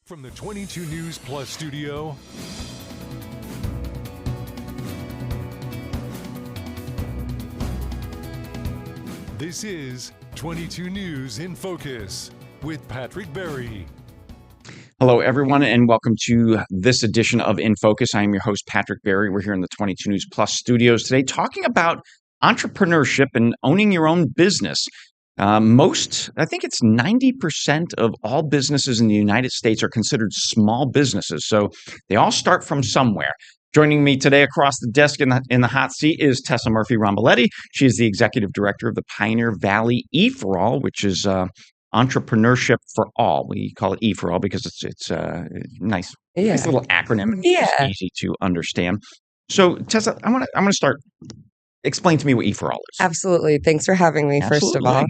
From the 22 News Plus studio, this is 22 News in Focus with Patrick Berry. Hello, everyone, and welcome to this edition of InFocus. I am your host, Patrick Berry. We're here in the 22 News Plus studios today talking about entrepreneurship and owning your own business. I think it's 90% of all businesses in the United States are considered small businesses. So they all start from somewhere. Joining me today across the desk in the hot seat is Tessa Murphy-Romboletti. She is the executive director of the Pioneer Valley E4All, which is Entrepreneurship for All. We call it E for All because it's a nice little acronym. It's easy to understand. So Tessa, I'm gonna start. Explain to me what E for All is. Absolutely. Thanks for having me. First of all.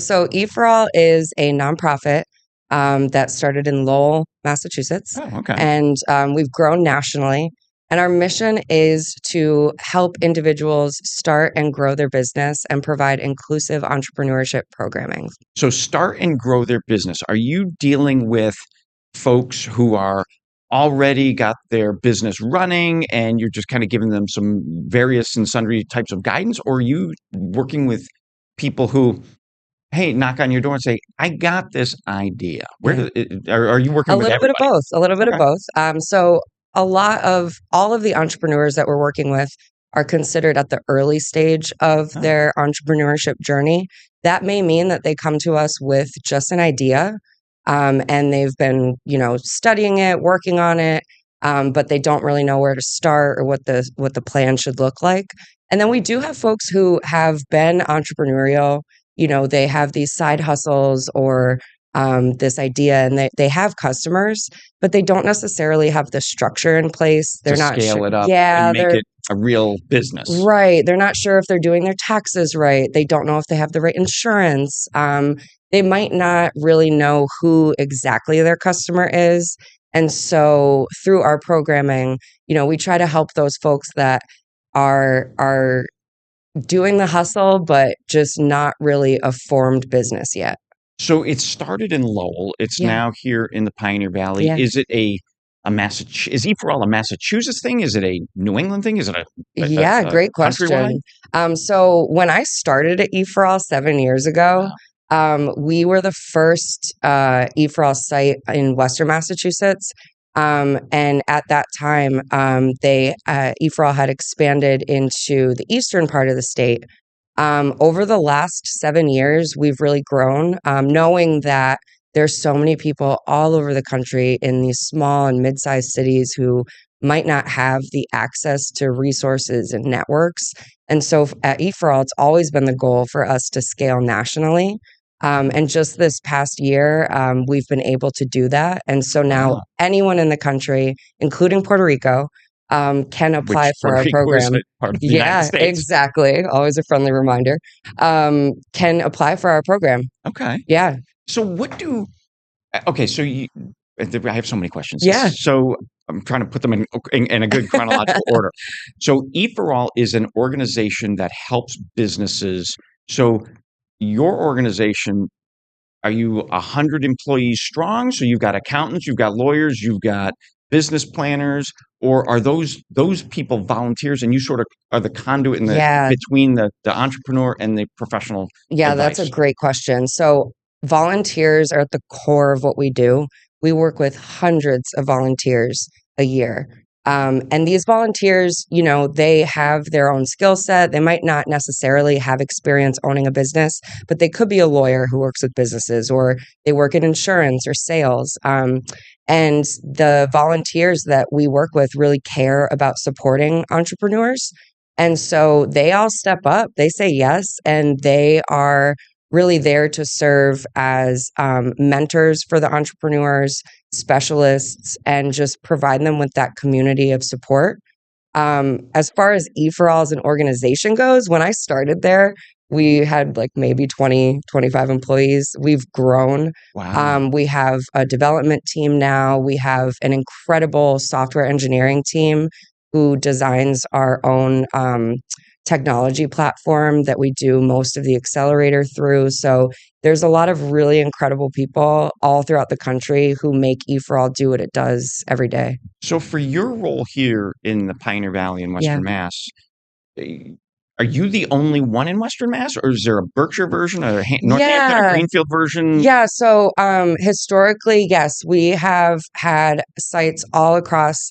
So E for All is a nonprofit that started in Lowell, Massachusetts. Oh, okay. And we've grown nationally. And our mission is to help individuals start and grow their business and provide inclusive entrepreneurship programming. So start and grow their business. Are you dealing with folks who are already got their business running and you're just kind of giving them some various and sundry types of guidance? Or are you working with people who, hey, knock on your door and say, I got this idea? Are you working with everybody? A little bit of both. So all of the entrepreneurs that we're working with are considered at the early stage of their entrepreneurship journey. That may mean that they come to us with just an idea, and they've been, studying it, working on it, but they don't really know where to start or what the plan should look like. And then we do have folks who have been entrepreneurial. They have these side hustles or this idea, and they have customers, but they don't necessarily have the structure in place. They're not scale it up and make it a real business. Right. They're not sure if they're doing their taxes right. They don't know if they have the right insurance. They might not really know who exactly their customer is. And so through our programming, we try to help those folks that are doing the hustle, but just not really a formed business yet. So it started in Lowell. It's now here in the Pioneer Valley. Yeah. Is it is E4All a Massachusetts thing? Is it a New England thing? Is it a great question. So when I started at E4All 7 years ago, we were the first E4All site in Western Massachusetts. And at that time, E4All had expanded into the eastern part of the state. Over the last 7 years, we've really grown, knowing that there's so many people all over the country in these small and mid-sized cities who might not have the access to resources and networks. And so at E4All, it's always been the goal for us to scale nationally. And just this past year, we've been able to do that. And so now anyone in the country, including Puerto Rico, can apply for our program. Part of the United States. Exactly. Always a friendly reminder. Can apply for our program. Okay. Yeah. So I have so many questions. Yeah. So I'm trying to put them in a good chronological order. So E4All is an organization that helps businesses. So your organization, are you 100 employees strong? So you've got accountants, you've got lawyers, you've got business planners, or are those people volunteers and you sort of are the conduit between the entrepreneur and the professional advice? That's a great question. So volunteers are at the core of what we do. We work with hundreds of volunteers a year. And these volunteers, they have their own skill set. They might not necessarily have experience owning a business, but they could be a lawyer who works with businesses, or they work in insurance or sales. And the volunteers that we work with really care about supporting entrepreneurs. And so they all step up, they say yes, and they are really there to serve as mentors for the entrepreneurs, specialists, and just provide them with that community of support. As far as E4All as an organization goes, when I started there, we had like maybe 20, 25 employees. We've grown. Wow. We have a development team now. We have an incredible software engineering team who designs our own technology platform that we do most of the accelerator through. So there's a lot of really incredible people all throughout the country who make E4All do what it does every day. So for your role here in the Pioneer Valley in Yeah. Western Mass, eh, are you the only one in Western Mass, or is there a Berkshire version, a Northampton, a Yeah. Greenfield version? Yeah, so historically, yes, we have had sites all across,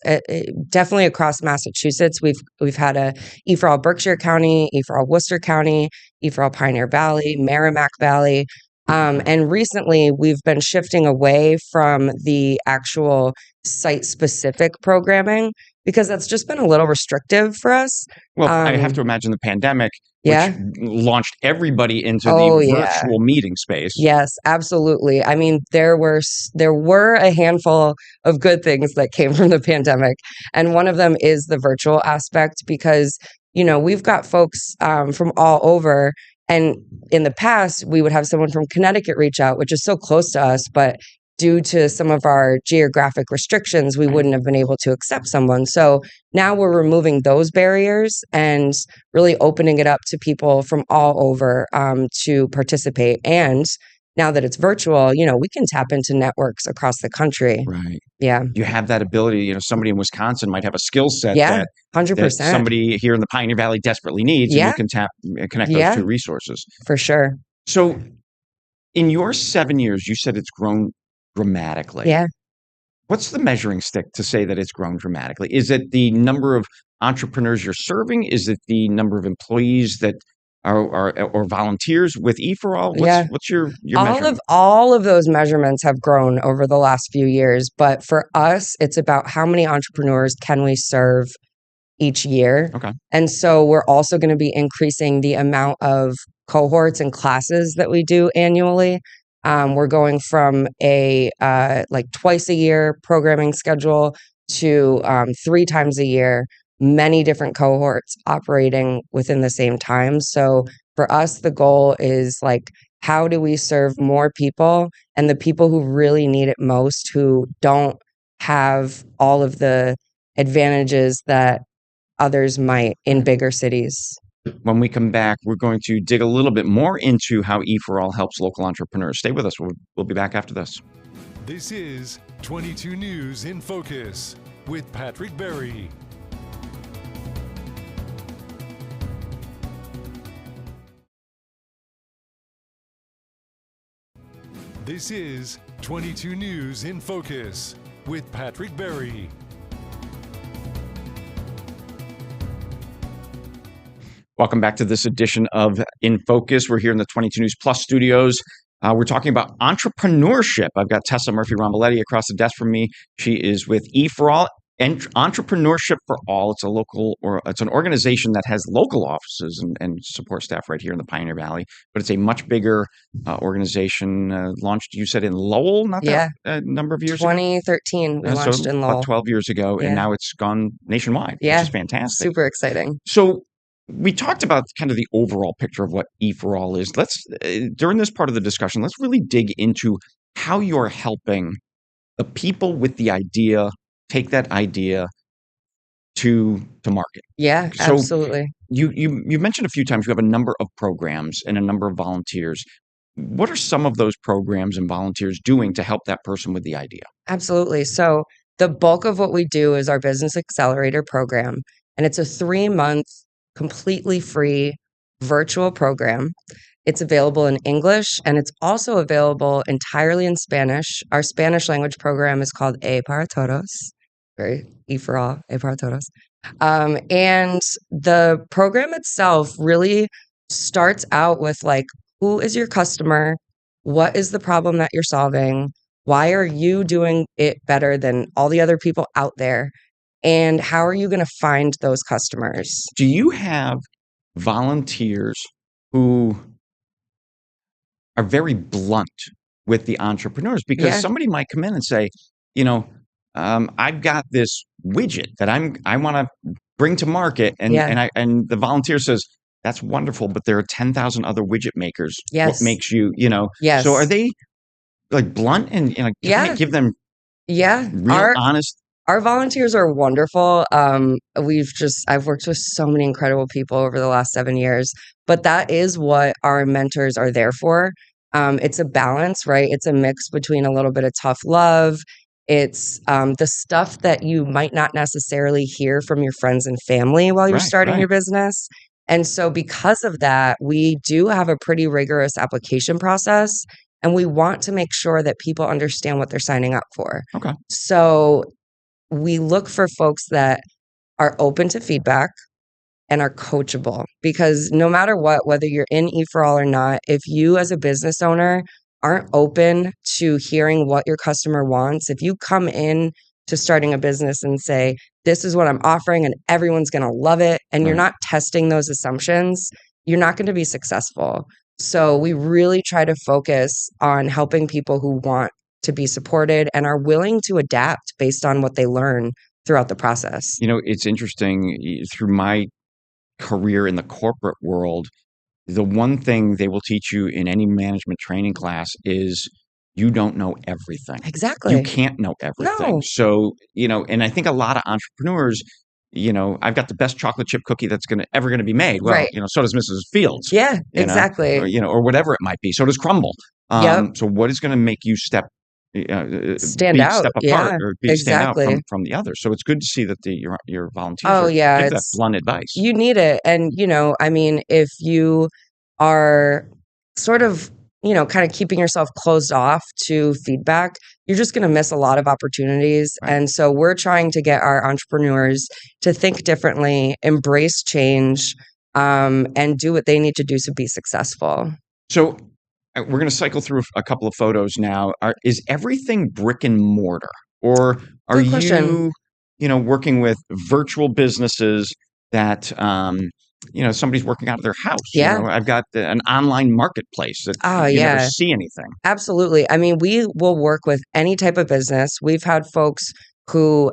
definitely across Massachusetts. We've had a E4All Berkshire County, E4All Worcester County, E4All Pioneer Valley, Merrimack Valley, and recently we've been shifting away from the actual site-specific programming because that's just been a little restrictive for us. Well, I have to imagine the pandemic, which Yeah. launched everybody into Oh, the yeah. virtual meeting space. Yes, absolutely. I mean, there were a handful of good things that came from the pandemic, and one of them is the virtual aspect because, we've got folks from all over, and in the past, we would have someone from Connecticut reach out, which is so close to us, but due to some of our geographic restrictions, we wouldn't have been able to accept someone. So now we're removing those barriers and really opening it up to people from all over to participate. And now that it's virtual, we can tap into networks across the country. Right. Yeah. You have that ability. Somebody in Wisconsin might have a skill set Yeah. that 100%. somebody here in the Pioneer Valley desperately needs, and Yeah. you can connect those Yeah. two resources. For sure. So in your 7 years, you said it's grown dramatically. Yeah. What's the measuring stick to say that it's grown dramatically? Is it the number of entrepreneurs you're serving? Is it the number of employees that are or volunteers with E4All? Yeah. What's your measurement? All of those measurements have grown over the last few years, but for us, it's about how many entrepreneurs can we serve each year. Okay. And so we're also going to be increasing the amount of cohorts and classes that we do annually. We're going from a twice a year programming schedule to 3 times a year, many different cohorts operating within the same time. So for us, the goal is how do we serve more people and the people who really need it most, who don't have all of the advantages that others might in bigger cities. When we come back, we're going to dig a little bit more into how E4All helps local entrepreneurs. Stay with us. We'll be back after this. This is 22 News in Focus with Patrick Berry. This is 22 News in Focus with Patrick Berry. Welcome back to this edition of In Focus. We're here in the 22 News Plus studios. We're talking about entrepreneurship. I've got Tessa Murphy-Romboletti across the desk from me. She is with E4All and Entrepreneurship for All. It's an organization that has local offices and support staff right here in the Pioneer Valley, but it's a much bigger organization. Launched, you said, in Lowell, that number of years 2013, we launched in Lowell. About 12 years ago, and now it's gone nationwide, which is fantastic. Super exciting. So we talked about kind of the overall picture of what E4All is. During this part of the discussion, let's really dig into how you're helping the people with the idea take that idea to market. Yeah, So absolutely. You mentioned a few times you have a number of programs and a number of volunteers. What are some of those programs and volunteers doing to help that person with the idea? Absolutely. So the bulk of what we do is our Business Accelerator program, and it's a 3-month, completely free virtual program. It's available in English, and it's also available entirely in Spanish. Our Spanish language program is called A para Todos, E4All, A para Todos. And the program itself really starts out with who is your customer? What is the problem that you're solving? Why are you doing it better than all the other people out there? And how are you going to find those customers? Do you have volunteers who are very blunt with the entrepreneurs? Because somebody might come in and say, I've got this widget that I want to bring to market, and the volunteer says, that's wonderful, but there are 10,000 other widget makers. Yes. What makes you, Yes. So are they blunt and give them real honest? Our volunteers are wonderful. I've worked with so many incredible people over the last 7 years, but that is what our mentors are there for. It's a balance, right? It's a mix between a little bit of tough love. It's the stuff that you might not necessarily hear from your friends and family while you're Right, starting right. your business. And so because of that, we do have a pretty rigorous application process, and we want to make sure that people understand what they're signing up for. Okay. So we look for folks that are open to feedback and are coachable, because no matter what, whether you're in E4All or not, if you as a business owner aren't open to hearing what your customer wants, if you come in to starting a business and say, this is what I'm offering and everyone's going to love it, and you're Right. not testing those assumptions, you're not going to be successful. So we really try to focus on helping people who want to be supported and are willing to adapt based on what they learn throughout the process. You know, it's interesting through my career in the corporate world, the one thing they will teach you in any management training class is you don't know everything. You Exactly. can't know everything. No. So, and I think a lot of entrepreneurs, I've got the best chocolate chip cookie that's ever gonna be made. Well, Right. so does Mrs. Fields, Yeah, or, exactly. or whatever it might be. So does Crumble. Yep. So what is gonna make you step Stand out. step apart Yeah, or stand out exactly. from the others? So it's good to see that your volunteers Oh, yeah, give that blunt advice. you need it. And, I mean, if you are sort of, kind of keeping yourself closed off to feedback, you're just going to miss a lot of opportunities. Right. And so we're trying to get our entrepreneurs to think differently, embrace change, and do what they need to do to be successful. So we're going to cycle through a couple of photos now. Is everything brick and mortar, or are Good question. you, working with virtual businesses that, somebody's working out of their house? Yeah. I've got an online marketplace that Oh, you never yeah. see anything. Absolutely. I mean, we will work with any type of business. We've had folks who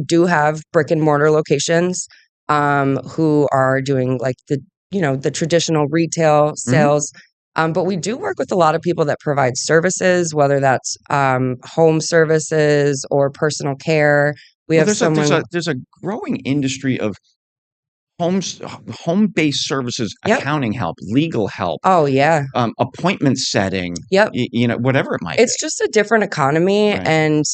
do have brick and mortar locations, who are doing like the traditional retail Mhm. sales. But we do work with a lot of people that provide services, whether that's home services or personal care. We Well, have there's someone. a growing industry of home-based services, Yep. accounting help, legal help, Oh, yeah. appointment setting, Yep. whatever it might be. It's just a different economy. Right. And,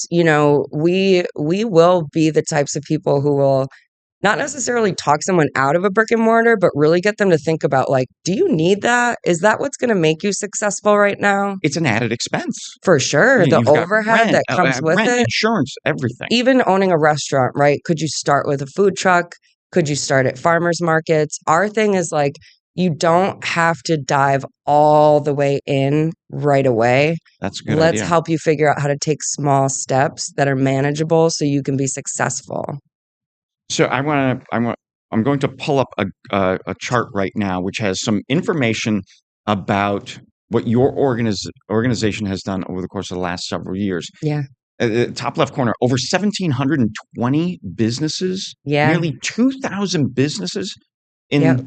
we will be the types of people who will not necessarily talk someone out of a brick and mortar, but really get them to think about, like, do you need that? Is that what's going to make you successful right now? It's an added expense. For sure. The You've got overhead that comes with rent, it. insurance, everything. Even owning a restaurant, right? Could you start with a food truck? Could you start at farmers markets? Our thing is like, you don't have to dive all the way in right away. That's a good Let's idea. help you figure out how to take small steps that are manageable so you can be successful. So I'm going to pull up a chart right now, which has some information about what your organization has done over the course of the last several years. Yeah. Top left corner, over 1,720 businesses, Yeah. nearly 2,000 businesses in Yep.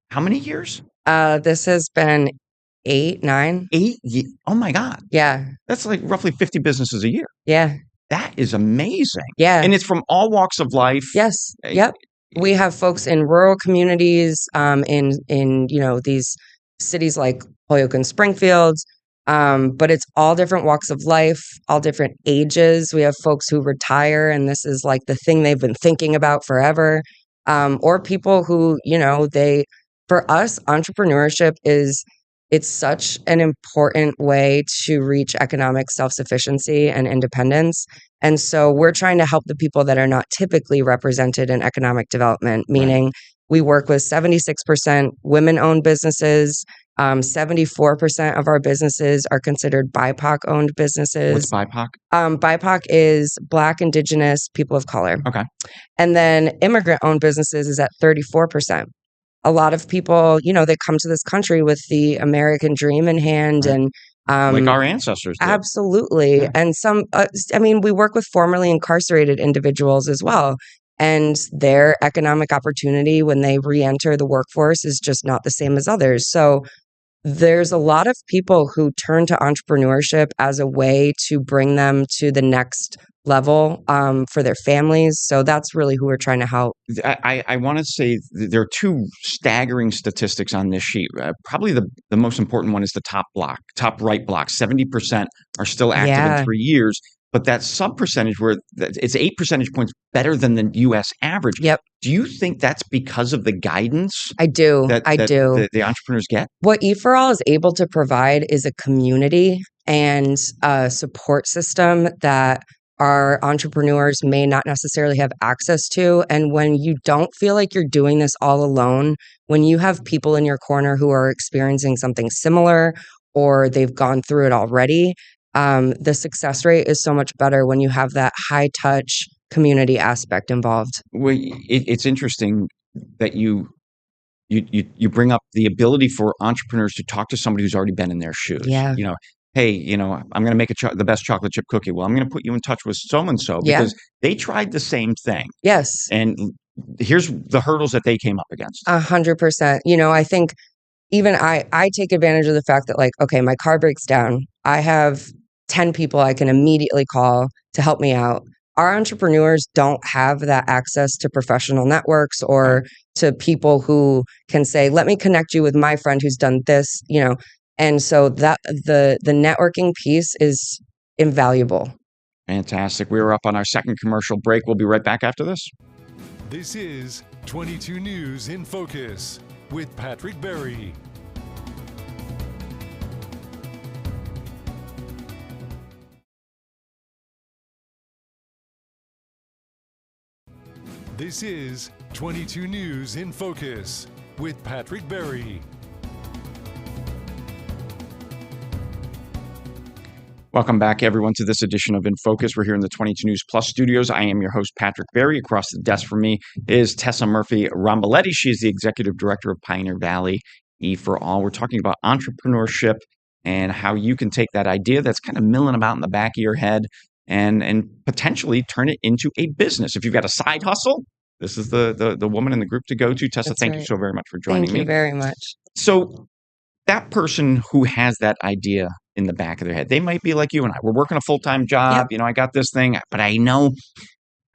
how many years? This has been 8, 9. 8 years. Oh my God. Yeah. That's like roughly 50 businesses a year. Yeah. That is amazing. Yeah. And it's from all walks of life. Yes. Yep. We have folks in rural communities, in these cities like Holyoke and Springfield. But it's all different walks of life, all different ages. We have folks who retire and this is like the thing they've been thinking about forever. Or people who, for us, entrepreneurship it's such an important way to reach economic self-sufficiency and independence. And so we're trying to help the people that are not typically represented in economic development, meaning we work with 76% women-owned businesses. 74% of our businesses are considered BIPOC-owned businesses. What's BIPOC? BIPOC is Black, Indigenous, people of color. Okay. And then immigrant-owned businesses is at 34%. A lot of people, they come to this country with the American dream in hand, and like our ancestors did. absolutely. Yeah. And we work with formerly incarcerated individuals as well. And their economic opportunity when they re-enter the workforce is just not the same as others. So there's a lot of people who turn to entrepreneurship as a way to bring them to the next level for their families. So that's really who we're trying to help. I want to say there are two staggering statistics on this sheet. Probably the most important one is the top right block. 70% are still active in Yeah. 3 years, but that sub percentage where it's 8 percentage points better than the U.S. average. Yep. Do you think that's because of the guidance I do. that the entrepreneurs get? What E4All is able to provide is a community and a support system that our entrepreneurs may not necessarily have access to. And when you don't feel like you're doing this all alone, when you have people in your corner who are experiencing something similar or they've gone through it already, the success rate is so much better when you have that high touch community aspect involved. Well, it's interesting that you bring up the ability for entrepreneurs to talk to somebody who's already been in their shoes. Yeah. Hey, I'm going to make the best chocolate chip cookie. Well, I'm going to put you in touch with so-and-so Yeah. because they tried the same thing. Yes. And here's the hurdles that they came up against. 100%. I think even I take advantage of the fact that, like, okay, my car breaks down. I have 10 people I can immediately call to help me out. Our entrepreneurs don't have that access to professional networks or to people who can say, let me connect you with my friend who's done this, And so that the networking piece is invaluable. Fantastic. We're up on our second commercial break. We'll be right back after this. This is 22 News in Focus with Patrick Berry. This is 22 News in Focus with Patrick Berry. Welcome back, everyone, to this edition of InFocus. We're here in the 22 News Plus studios. I am your host, Patrick Berry. Across the desk from me is Tessa Murphy-Romboletti. She is the Executive Director of Pioneer Valley E4All. We're talking about entrepreneurship and how you can take that idea that's kind of milling about in the back of your head and potentially turn it into a business. If you've got a side hustle, this is the woman in the group to go to. Tessa, That's thank right. you so very much for joining me. Thank you very much. So that person who has that idea in the back of their head, they might be like you and I. We're working a full-time job. Yep. I got this thing, but I know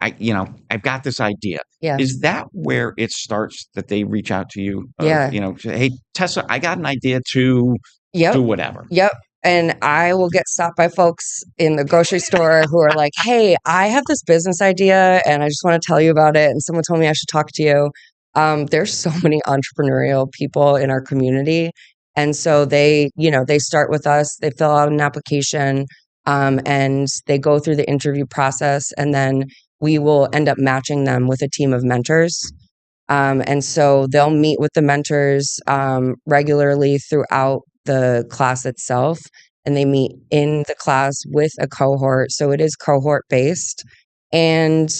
I've got this idea. Yeah. Is that where it starts that they reach out to you? Yeah. Say, hey, Tessa, I got an idea to do whatever. Yep. And I will get stopped by folks in the grocery store who are like, hey, I have this business idea and I just want to tell you about it. And someone told me I should talk to you. There's so many entrepreneurial people in our community. And so they start with us, they fill out an application, and they go through the interview process, and then we will end up matching them with a team of mentors. And so they'll meet with the mentors regularly throughout the class itself, and they meet in the class with a cohort. So it is cohort based. And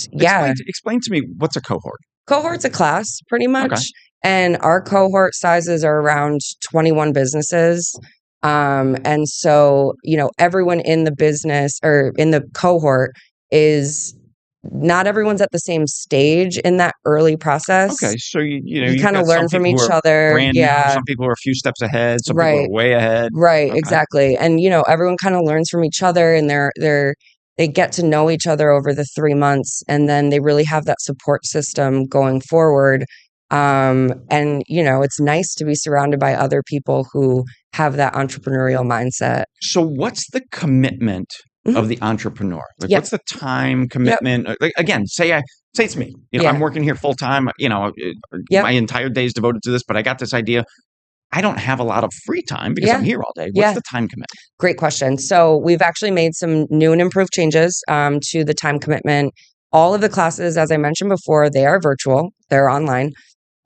explain to me, what's a cohort? Cohort's a class, pretty much. Okay. And our cohort sizes are around 21 businesses. And so, everyone in the business or in the cohort is not everyone's at the same stage in that early process. Okay. So, you kind of learn from each other. Brand new, some people are a few steps ahead. Some people are way ahead. Right. Okay. Exactly. And, everyone kind of learns from each other, and they get to know each other over the 3 months, and then they really have that support system going forward. And, it's nice to be surrounded by other people who have that entrepreneurial mindset. So what's the commitment of the entrepreneur? Like, what's the time commitment? Like, again, say it's me. I'm working here full time. My entire day is devoted to this, but I got this idea. I don't have a lot of free time because I'm here all day. What's the time commitment? Great question. So we've actually made some new and improved changes to the time commitment. All of the classes, as I mentioned before, they are virtual. They're online.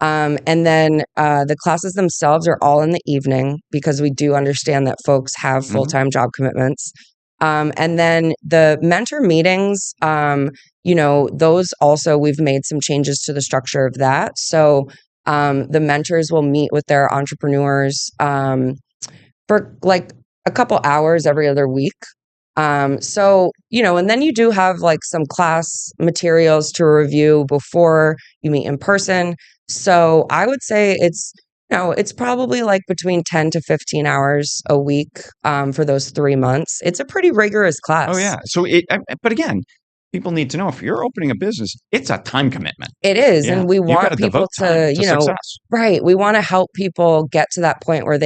And then the classes themselves are all in the evening because we do understand that folks have full-time job commitments. And then the mentor meetings, those also, we've made some changes to the structure of that. So the mentors will meet with their entrepreneurs for like a couple hours every other week. So, and then you do have like some class materials to review before you meet in person. So I would say it's probably like between 10 to 15 hours a week for those 3 months. It's a pretty rigorous class. Oh, yeah. So but again, people need to know if you're opening a business, it's a time commitment. It is. Yeah. And we You want gotta people devote time to, to success. right. We want to help people get to that point where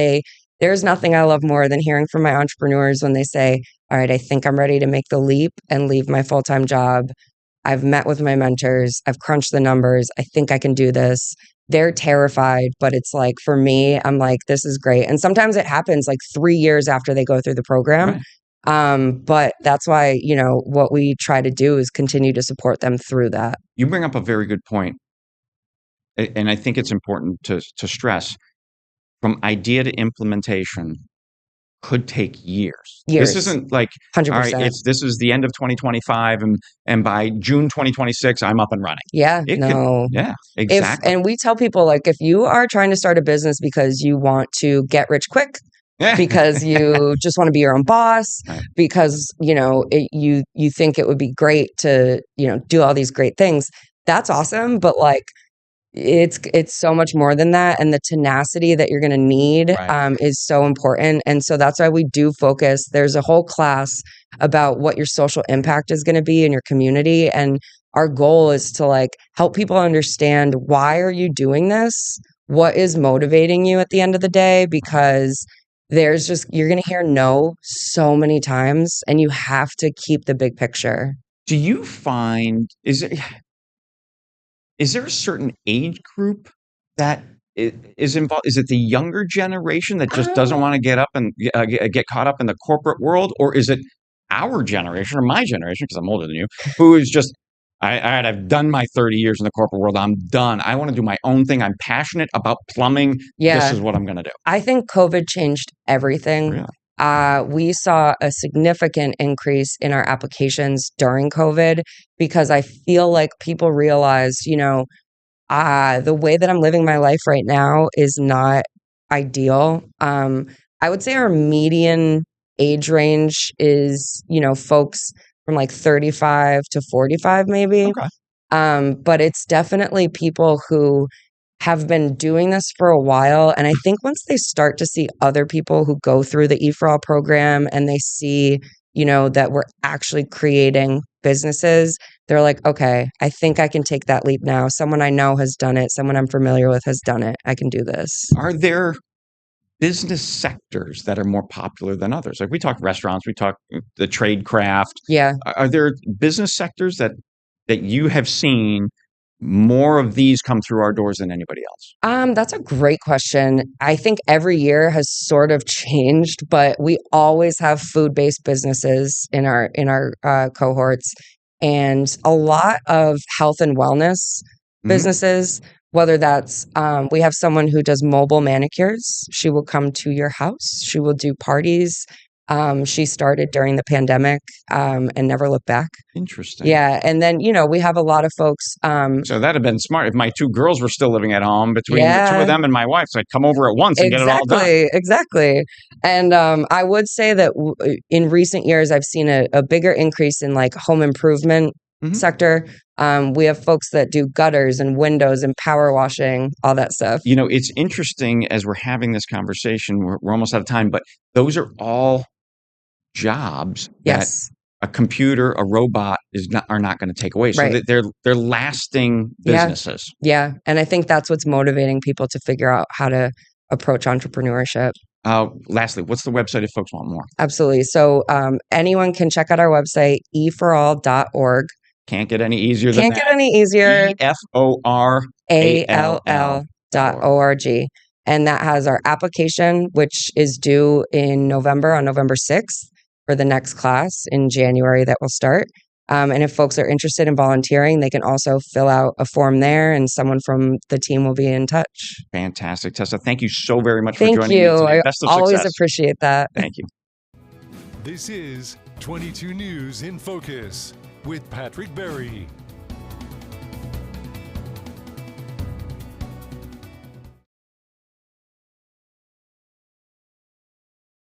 there's nothing I love more than hearing from my entrepreneurs when they say, all right, I think I'm ready to make the leap and leave my full-time job. I've met with my mentors. I've crunched the numbers. I think I can do this. They're terrified, but it's like, for me, I'm like, this is great. And sometimes it happens like 3 years after they go through the program. Right. But that's why, what we try to do is continue to support them through that. You bring up a very good point. And I think it's important to stress, from idea to implementation could take years. Years. This isn't like, 100%. all right, this is the end of 2025 and by June 2026, I'm up and running. Yeah, Yeah, exactly. And we tell people, like, if you are trying to start a business because you want to get rich quick, because you just want to be your own boss, Right. because, you think it would be great to, do all these great things, that's awesome. But like, it's so much more than that, and the tenacity that you're going to need Right. is so important. And so that's why we do focus. There's a whole class about what your social impact is going to be in your community, and our goal is to like help people understand, why are you doing this, what is motivating you at the end of the day, because you're going to hear no so many times, and you have to keep the big picture. Do you find, is there a certain age group that is involved? Is it the younger generation that just doesn't want to get up and get caught up in the corporate world? Or is it our generation, or my generation, because I'm older than you, who is just, all right, I've done my 30 years in the corporate world. I'm done. I want to do my own thing. I'm passionate about plumbing. Yeah. This is what I'm going to do. I think COVID changed everything. Really? We saw a significant increase in our applications during COVID, because I feel like people realized, the way that I'm living my life right now is not ideal. I would say our median age range is, folks from like 35 to 45 maybe. Okay. But it's definitely people who have been doing this for a while. And I think once they start to see other people who go through the E4All program, and they see, that we're actually creating businesses, they're like, okay, I think I can take that leap now. Someone I know has done it. Someone I'm familiar with has done it. I can do this. Are there business sectors that are more popular than others? Like, we talk restaurants, we talk the trade craft. Yeah. Are there business sectors that you have seen more of these come through our doors than anybody else? That's a great question. I think every year has sort of changed, but we always have food-based businesses in our cohorts, and a lot of health and wellness businesses. Whether that's, we have someone who does mobile manicures. She will come to your house. She will do parties. She started during the pandemic, and never looked back. Interesting. Yeah. And then, we have a lot of folks. So that'd have been smart if my 2 girls were still living at home, between the 2 of them and my wife. So I'd come over at once and get it all done. Exactly. And I would say that in recent years, I've seen a bigger increase in like home improvement sector. We have folks that do gutters and windows and power washing, all that stuff. It's interesting, as we're having this conversation, we're almost out of time, but those are all jobs that a computer, a robot are not going to take away. So Right. they're lasting businesses. Yeah. And I think that's what's motivating people to figure out how to approach entrepreneurship. Lastly, what's the website if folks want more? Absolutely. So anyone can check out our website, eforall.org. Can't get any easier than Can't get any easier. EFORALL.org. And that has our application, which is due in November, on November 6th, for the next class in January that will start. And if folks are interested in volunteering, they can also fill out a form there, and someone from the team will be in touch. Fantastic. Tessa, thank you so very much for joining me today. Thank you. Best of I always success. appreciate that. Thank you. This is 22 News in Focus with Patrick Berry.